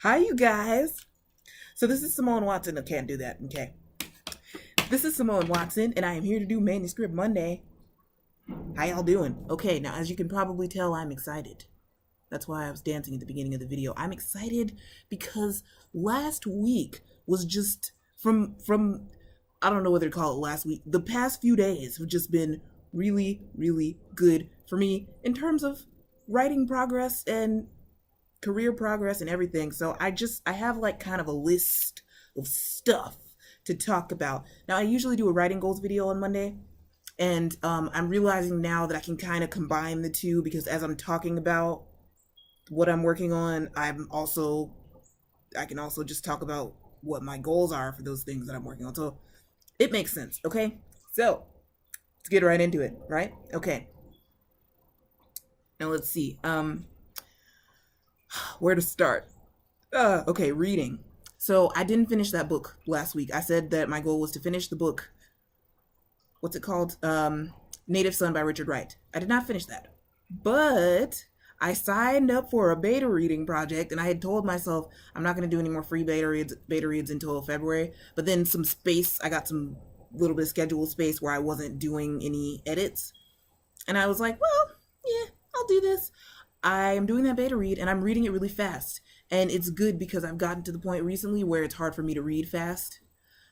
Hi, you guys. So this is Simone Watson. I can't do that. Okay. This is Simone Watson, and I am here to do Manuscript Monday. How y'all doing? Okay, now as you can probably tell, I'm excited. That's why I was dancing at the beginning of the video. I'm excited because last week was just from I don't know whether to call it last week. The past few days have just been really, really good for me in terms of writing progress and career progress and everything. So I have like kind of a list of stuff to talk about. Now I usually do a writing goals video on Monday, and I'm realizing now that I can kind of combine the two because as I'm talking about what I'm working on, I can also just talk about what my goals are for those things that I'm working on. So it makes sense, okay? So let's get right into it, right? Okay. Now let's see. Where to start? Okay, reading. So I didn't finish that book last week. I said that my goal was to finish the book. What's it called? Native Son by Richard Wright. I did not finish that. But I signed up for a beta reading project, and I had told myself I'm not going to do any more free beta reads until February. But then I got some little bit of scheduled space where I wasn't doing any edits. And I was like, well, yeah, I'll do this. I'm doing that beta read, and I'm reading it really fast. And it's good because I've gotten to the point recently where it's hard for me to read fast.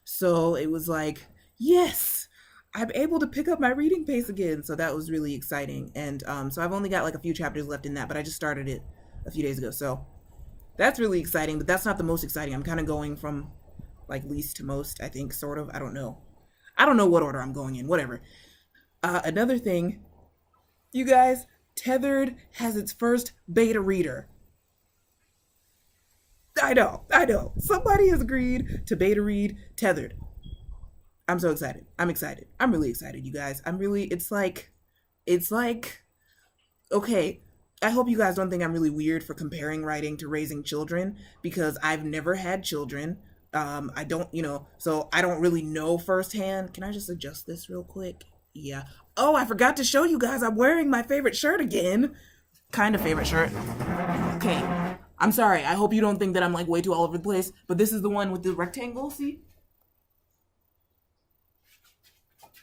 So it was like, yes, I'm able to pick up my reading pace again. So that was really exciting. And so I've only got like a few chapters left in that, but I just started it a few days ago. So that's really exciting, but that's not the most exciting. I'm kind of going from like least to most, I think, sort of. I don't know. I don't know what order I'm going in, whatever. Another thing, you guys, Tethered has its first beta reader. I know. Somebody has agreed to beta read Tethered. I'm so excited. I'm excited. I'm really excited, you guys. It's like, okay, I hope you guys don't think I'm really weird for comparing writing to raising children because I've never had children. I don't, so I don't really know firsthand. Can I just adjust this real quick? Yeah. Oh, I forgot to show you guys I'm wearing my favorite shirt again. Kind of favorite shirt. Okay. I'm sorry. I hope you don't think that I'm like way too all over the place, but this is the one with the rectangle, see?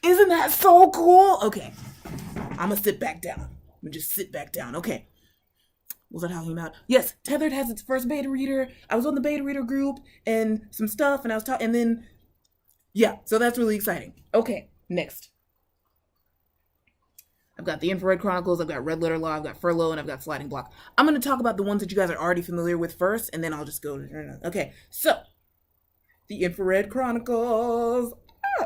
Isn't that so cool? Okay. I'm gonna sit back down. I'm gonna just sit back down. Okay. What was I talking about? Yes, Tethered has its first beta reader. I was on the beta reader group and some stuff, and I was talking, and then, yeah, so that's really exciting. Okay, next. I've got the Infrared Chronicles, I've got Red Letter Law, I've got Furlough, and I've got Sliding Block. I'm going to talk about the ones that you guys are already familiar with first, and then I'll just go. Okay, so the Infrared Chronicles.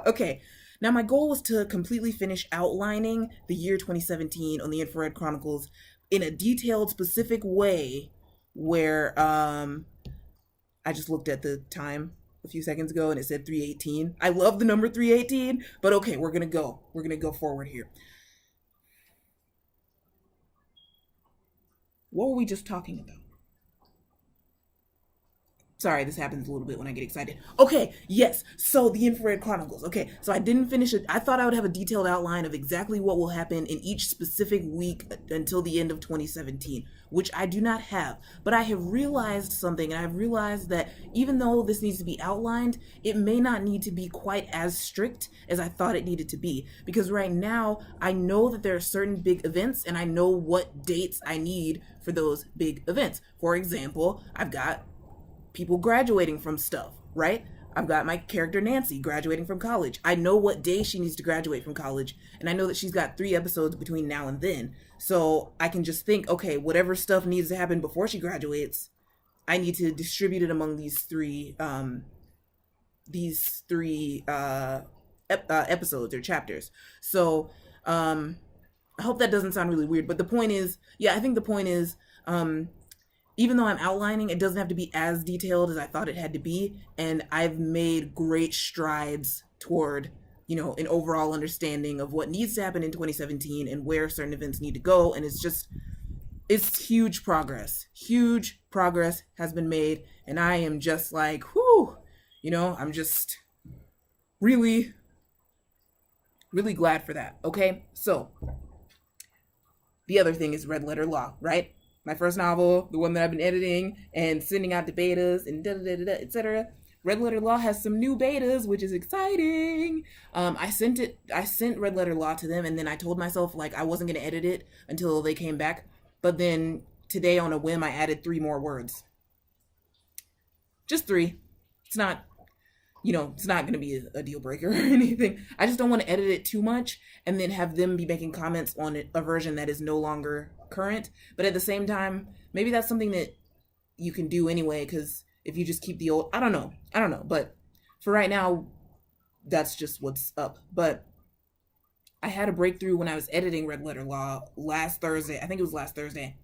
Okay, now my goal was to completely finish outlining the year 2017 on the Infrared Chronicles in a detailed, specific way where I just looked at the time a few seconds ago and it said 318. I love the number 318, but okay, we're going to go forward here. What were we just talking about? Sorry, this happens a little bit when I get excited. Okay, yes, so the Infrared Chronicles. Okay, so I didn't finish it. I thought I would have a detailed outline of exactly what will happen in each specific week until the end of 2017, which I do not have. But I have realized something, and I've realized that even though this needs to be outlined, it may not need to be quite as strict as I thought it needed to be. Because right now, I know that there are certain big events, and I know what dates I need for those big events. For example, I've got people graduating from stuff, right? I've got my character Nancy graduating from college. I know what day she needs to graduate from college, and I know that she's got 3 episodes between now and then. So I can just think, okay, whatever stuff needs to happen before she graduates, I need to distribute it among these three episodes or chapters. So I hope that doesn't sound really weird, but the point is, I think the point is, even though I'm outlining, it doesn't have to be as detailed as I thought it had to be. And I've made great strides toward, an overall understanding of what needs to happen in 2017 and where certain events need to go. And it's huge progress. Huge progress has been made. And I am just like, whew, I'm just really, really glad for that. Okay. So the other thing is Red Letter Law, right? my first novel, the one that I've been editing and sending out to betas and etc. Red Letter Law has some new betas, which is exciting. I sent Red Letter Law to them, and then I told myself like I wasn't gonna edit it until they came back. But then today, on a whim, I added 3 more words. Just 3. It's not, it's not going to be a deal breaker or anything. I just don't want to edit it too much and then have them be making comments on a version that is no longer current. But at the same time, maybe that's something that you can do anyway, because if you just keep the old, I don't know. But for right now, that's just what's up. But I had a breakthrough when I was editing Red Letter Law last Thursday. I think it was last Thursday.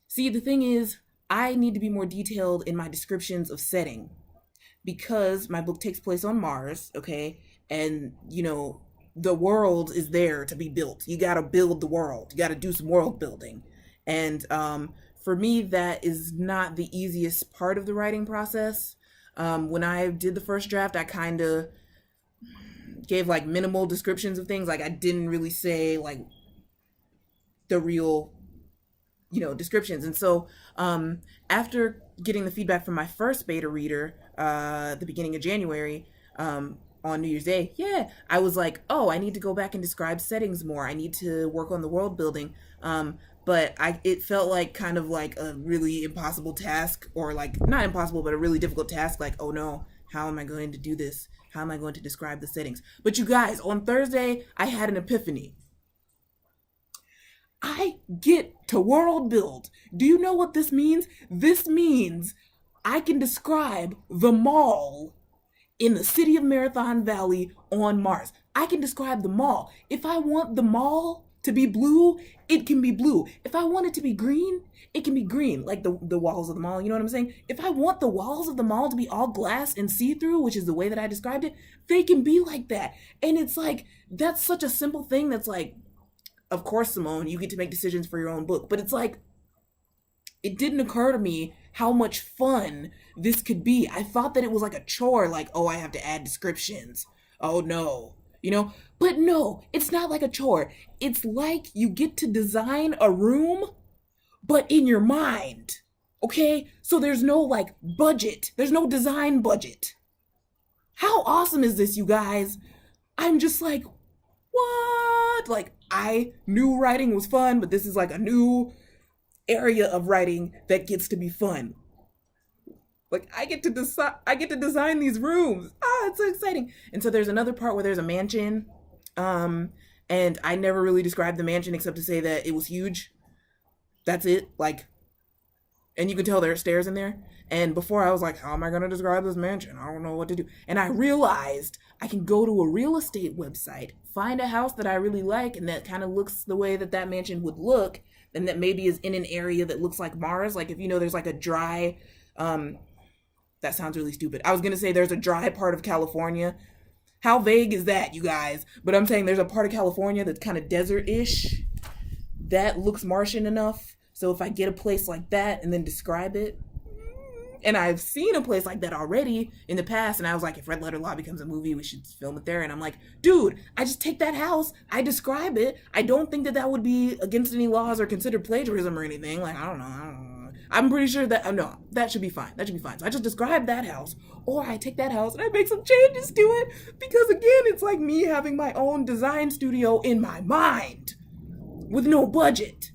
See, the thing is, I need to be more detailed in my descriptions of setting, because my book takes place on Mars, okay? And, the world is there to be built. You got to build the world. You got to do some world building. And for me, that is not the easiest part of the writing process. When I did the first draft, I kind of gave like minimal descriptions of things. Like I didn't really say like the real descriptions. And so after getting the feedback from my first beta reader the beginning of January, on New Year's Day, I was like, oh, I need to go back and describe settings more. I need to work on the world building. But it felt like kind of like a really impossible task, or like not impossible, but a really difficult task. Like, oh no, how am I going to do this? How am I going to describe the settings? But you guys, on Thursday, I had an epiphany. I get to world build. Do you know what this means? This means I can describe the mall in the city of Marathon Valley on Mars. I can describe the mall. If I want the mall to be blue, it can be blue. If I want it to be green, it can be green, like the walls of the mall, you know what I'm saying? If I want the walls of the mall to be all glass and see-through, which is the way that I described it, they can be like that. And it's like, that's such a simple thing that's like, of course, Simone, you get to make decisions for your own book. But it's like, it didn't occur to me how much fun this could be. I thought that it was like a chore, like, oh, I have to add descriptions. Oh, no. But no, it's not like a chore. It's like you get to design a room, but in your mind. Okay? So there's no like budget. There's no design budget. How awesome is this, you guys? I'm just like, what? Like, I knew writing was fun, but this is like a new area of writing that gets to be fun. Like, I get to design these rooms. It's so exciting. And so there's another part where there's a mansion. And I never really described the mansion except to say that it was huge. That's it. Like, and you can tell there are stairs in there. And before I was like, how am I going to describe this mansion? I don't know what to do. And I realized I can go to a real estate website, find a house that I really like and that kind of looks the way that that mansion would look, and that maybe is in an area that looks like Mars. Like if there's like a dry, that sounds really stupid. I was going to say there's a dry part of California. How vague is that, you guys? But I'm saying there's a part of California that's kind of desert-ish that looks Martian enough. So if I get a place like that and then describe it, and I've seen a place like that already in the past, and I was like, if Red Letter Law becomes a movie, we should film it there. And I'm like, dude, I just take that house, I describe it. I don't think that would be against any laws or considered plagiarism or anything. Like, I don't know. I'm pretty sure that, no, that should be fine. So I just describe that house, or I take that house and I make some changes to it, because again, it's like me having my own design studio in my mind with no budget.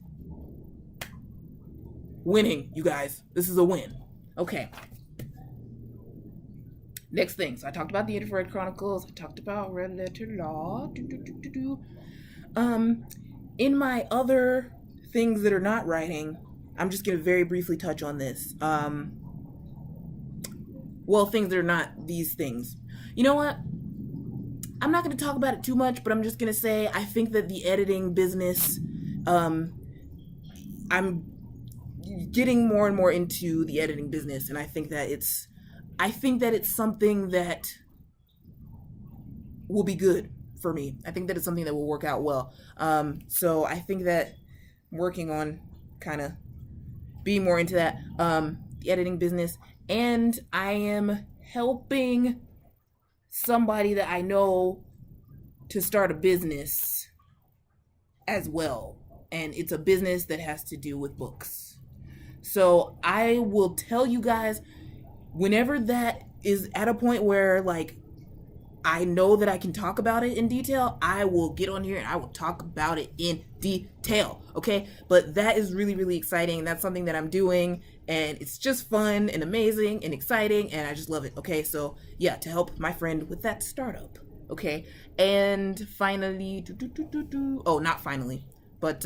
Winning, you guys. This is a win. Okay. Next thing. So I talked about the Infrared Chronicles. I talked about Red Letter Law. In my other things that are not writing, I'm just going to very briefly touch on this. Well, things that are not these things. You know what? I'm not going to talk about it too much, but I'm just going to say I think that the editing business, I'm getting more and more into the editing business, and I think that it's something that will be good for me. I think that it's something that will work out well. So I think that I'm working on kind of being more into that, the editing business, and I am helping somebody that I know to start a business as well. and it's a business that has to do with books. So I will tell you guys whenever that is at a point where like I know that I can talk about it in detail, I will get on here and I will talk about it in detail, okay? But that is really, really exciting. That's something that I'm doing, and it's just fun and amazing and exciting, and I just love it, okay? So, yeah, to help my friend with that startup, okay? And finally, oh, not finally, but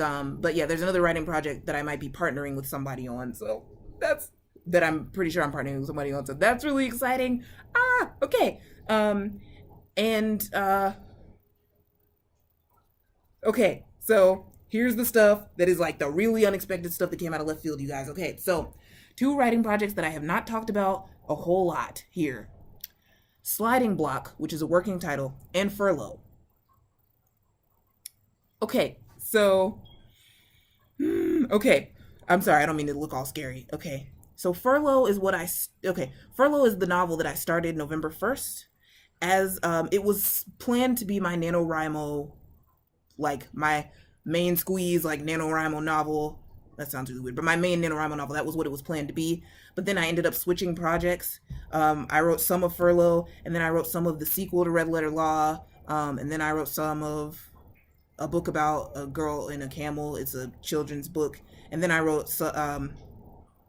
yeah, there's another writing project that I might be partnering with somebody on, so that I'm pretty sure I'm partnering with somebody on, so that's really exciting. Okay. And, okay, so here's the stuff that is like the really unexpected stuff that came out of left field, you guys. Okay, so 2 writing projects that I have not talked about a whole lot here. Sliding Block, which is a working title, and Furlough. Okay, so, okay, I'm sorry, I don't mean to look all scary. Okay, so Furlough is Furlough is the novel that I started November 1st. As it was planned to be my NaNoWriMo, like my main squeeze, like NaNoWriMo novel. That sounds really weird, but my main NaNoWriMo novel, that was what it was planned to be. But then I ended up switching projects. I wrote some of Furlough, and then I wrote some of the sequel to Red Letter Law, and then I wrote some of a book about a girl in a camel. It's a children's book. And then I wrote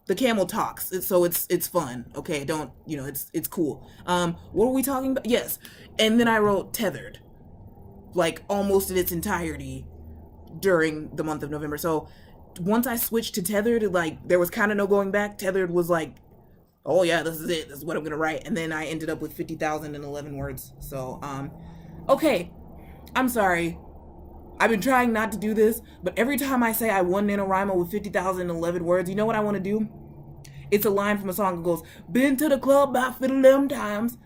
The Camel Talks. So it's fun. Okay, don't, it's cool. What were we talking about? Yes. And then I wrote Tethered, like almost in its entirety during the month of November. So once I switched to Tethered, like there was kind of no going back. Tethered was like, oh yeah, this is it. This is what I'm going to write. And then I ended up with 50,011 words. So, okay. I'm sorry. I've been trying not to do this, but every time I say I won NaNoWriMo with 50,011 words, you know what I want to do? It's a line from a song that goes, been to the club about 50 times.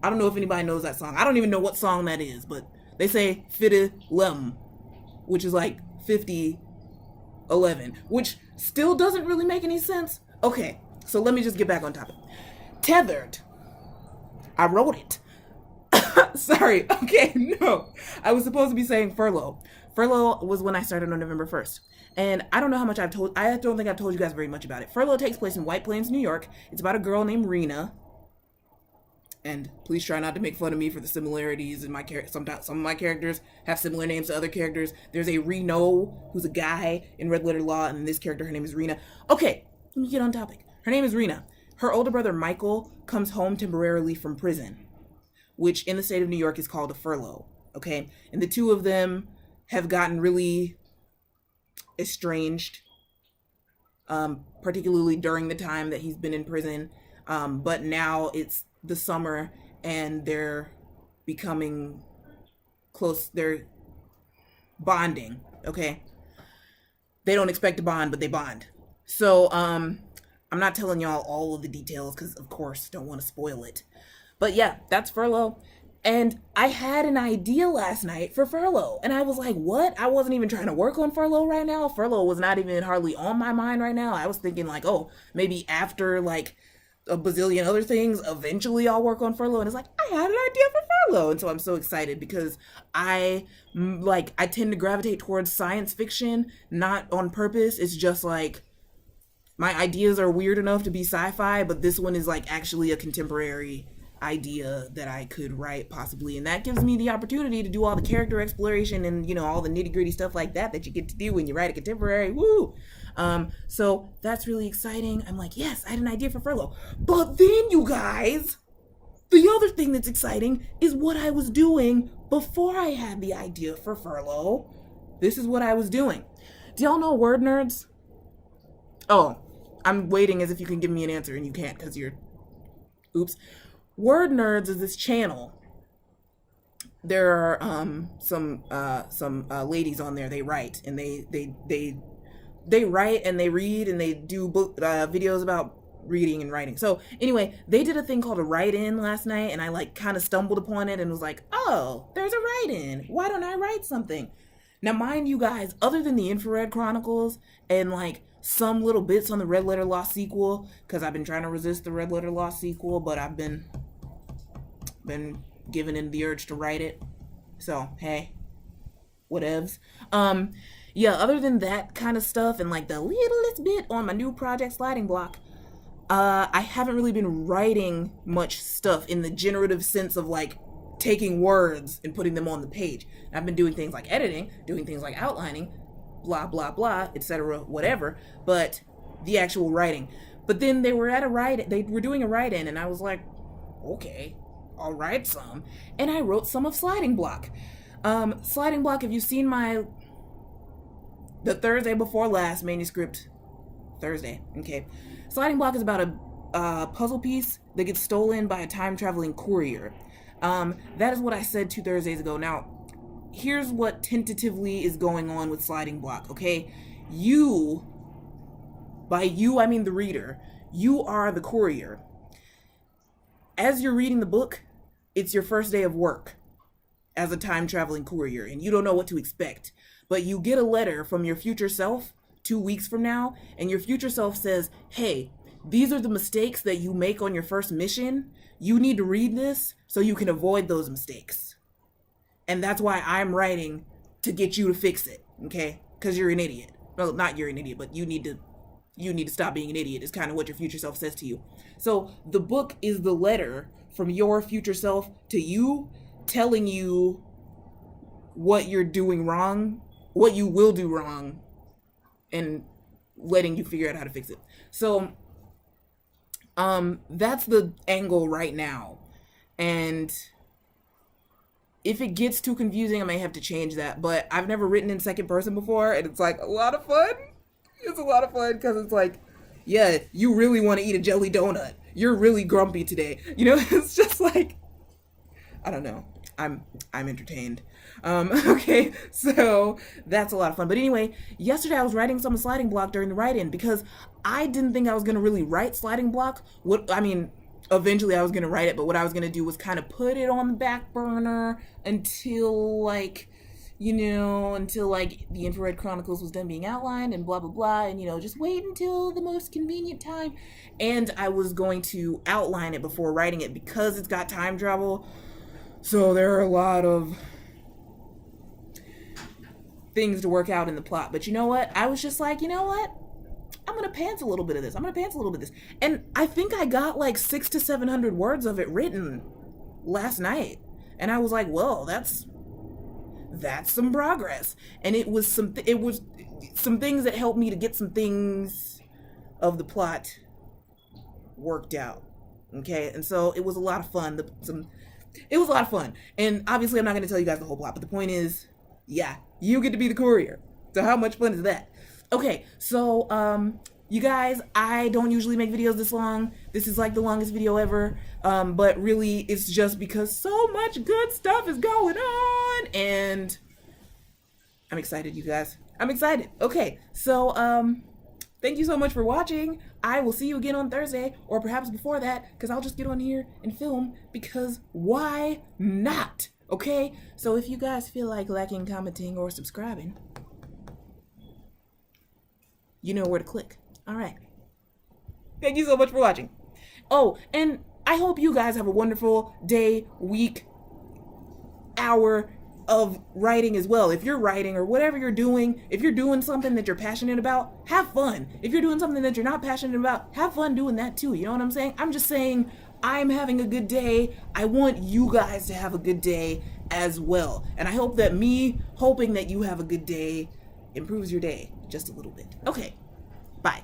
I don't know if anybody knows that song. I don't even know what song that is, but they say 50 which is like 5011, which still doesn't really make any sense. Okay, so let me just get back on topic. Tethered. I wrote it. Sorry. Okay, no. I was supposed to be saying Furlough. Furlough was when I started on November 1st. And I don't know how much I don't think I've told you guys very much about it. Furlough takes place in White Plains, New York. It's about a girl named Rena. And please try not to make fun of me for the similarities in my character. Sometimes some of my characters have similar names to other characters. There's a Reno, who's a guy in Red Letter Law, and in this character, her name is Rena. Okay, let me get on topic. Her name is Rena. Her older brother, Michael, comes home temporarily from prison, which in the state of New York is called a furlough, okay? And the two of them have gotten really estranged, particularly during the time that he's been in prison. But now it's the summer and they're becoming close. They're bonding, okay? They don't expect to bond, but they bond. So I'm not telling y'all all of the details because, of course, don't want to spoil it. But yeah, that's Furlough. And I had an idea last night for Furlough. And I was like, what? I wasn't even trying to work on Furlough right now. Furlough was not even hardly on my mind right now. I was thinking like, oh, maybe after like a bazillion other things, eventually I'll work on Furlough. And it's like, I had an idea for Furlough. And so I'm so excited because I tend to gravitate towards science fiction, not on purpose. It's just like, my ideas are weird enough to be sci-fi, but this one is like actually a contemporary idea that I could write possibly, and that gives me the opportunity to do all the character exploration and all the nitty-gritty stuff like that you get to do when you write a contemporary. Woo! So that's really exciting. I'm like, yes, I had an idea for Furlough. But then, you guys, the other thing that's exciting is what I was doing before I had the idea for Furlough. This is what I was doing. Do y'all know Word Nerds? Oh, I'm waiting as if you can give me an answer and you can't because you're... Oops. Word Nerds is this channel. There are some ladies on there. They write and they write and they read and they do videos about reading and writing. So anyway, they did a thing called a write-in last night, and I like kind of stumbled upon it and was like, oh, there's a write-in. Why don't I write something? Now, mind you guys, other than the Infrared Chronicles and like some little bits on the Red Letter Law sequel, because I've been trying to resist the Red Letter Law sequel, but I've been given in the urge to write it. So, hey, whatevs. Yeah, other than that kind of stuff and like the littlest bit on my new project Sliding Block, I haven't really been writing much stuff in the generative sense of like taking words and putting them on the page. I've been doing things like editing, doing things like outlining, blah, blah, blah, etc., whatever, but the actual writing. But then they were doing a write-in, and I was like, okay, I'll write some. And I wrote some of Sliding Block. Sliding Block, if you've seen the Thursday before last Manuscript Thursday, okay. Sliding Block is about a puzzle piece that gets stolen by a time-traveling courier. That is what I said 2 Thursdays ago. Now, here's what tentatively is going on with Sliding Block, okay? By you, I mean the reader. You are the courier. As you're reading the book, it's your first day of work as a time-traveling courier, and you don't know what to expect. But you get a letter from your future self 2 weeks from now, and your future self says, hey, these are the mistakes that you make on your first mission. You need to read this so you can avoid those mistakes. And that's why I'm writing to get you to fix it, okay? Because you're an idiot. Well, not you're an idiot, but you need to stop being an idiot is kind of what your future self says to you. So the book is the letter from your future self to you, telling you what you're doing wrong, what you will do wrong, and letting you figure out how to fix it. So that's the angle right now. And if it gets too confusing, I may have to change that. But I've never written in second person before, and it's like a lot of fun. It's a lot of fun because it's like, yeah, you really want to eat a jelly donut. You're really grumpy today. You know, it's just like, I don't know. I'm entertained. Okay, so that's a lot of fun. But anyway, yesterday I was writing some Sliding Block during the write-in because I didn't think I was going to really write Sliding Block. Eventually I was going to write it, but what I was going to do was kind of put it on the back burner until the Infrared Chronicles was done being outlined and blah, blah, blah, and, just wait until the most convenient time. And I was going to outline it before writing it because it's got time travel. So there are a lot of things to work out in the plot. But you know what? I was just like, you know what? I'm going to pants a little bit of this. And I think I got like 600 to 700 words of it written last night. And I was like, well, that's some progress. And it was some things that helped me to get some things of the plot worked out. Okay? And so it was a lot of fun. It was a lot of fun. And obviously I'm not going to tell you guys the whole plot, but the point is, yeah, you get to be the courier. So how much fun is that? Okay, so, you guys, I don't usually make videos this long. This is like the longest video ever. But really, it's just because so much good stuff is going on. And I'm excited, you guys. I'm excited. Okay, so, thank you so much for watching. I will see you again on Thursday, or perhaps before that, because I'll just get on here and film, because why not? Okay? So if you guys feel like liking, commenting, or subscribing, you know where to click. All right. Thank you so much for watching. Oh, and I hope you guys have a wonderful day, week, hour of writing as well. If you're writing or whatever you're doing, if you're doing something that you're passionate about, have fun. If you're doing something that you're not passionate about, have fun doing that too. You know what I'm saying? I'm just saying I'm having a good day. I want you guys to have a good day as well. And I hope that me hoping that you have a good day improves your day just a little bit. Okay, bye.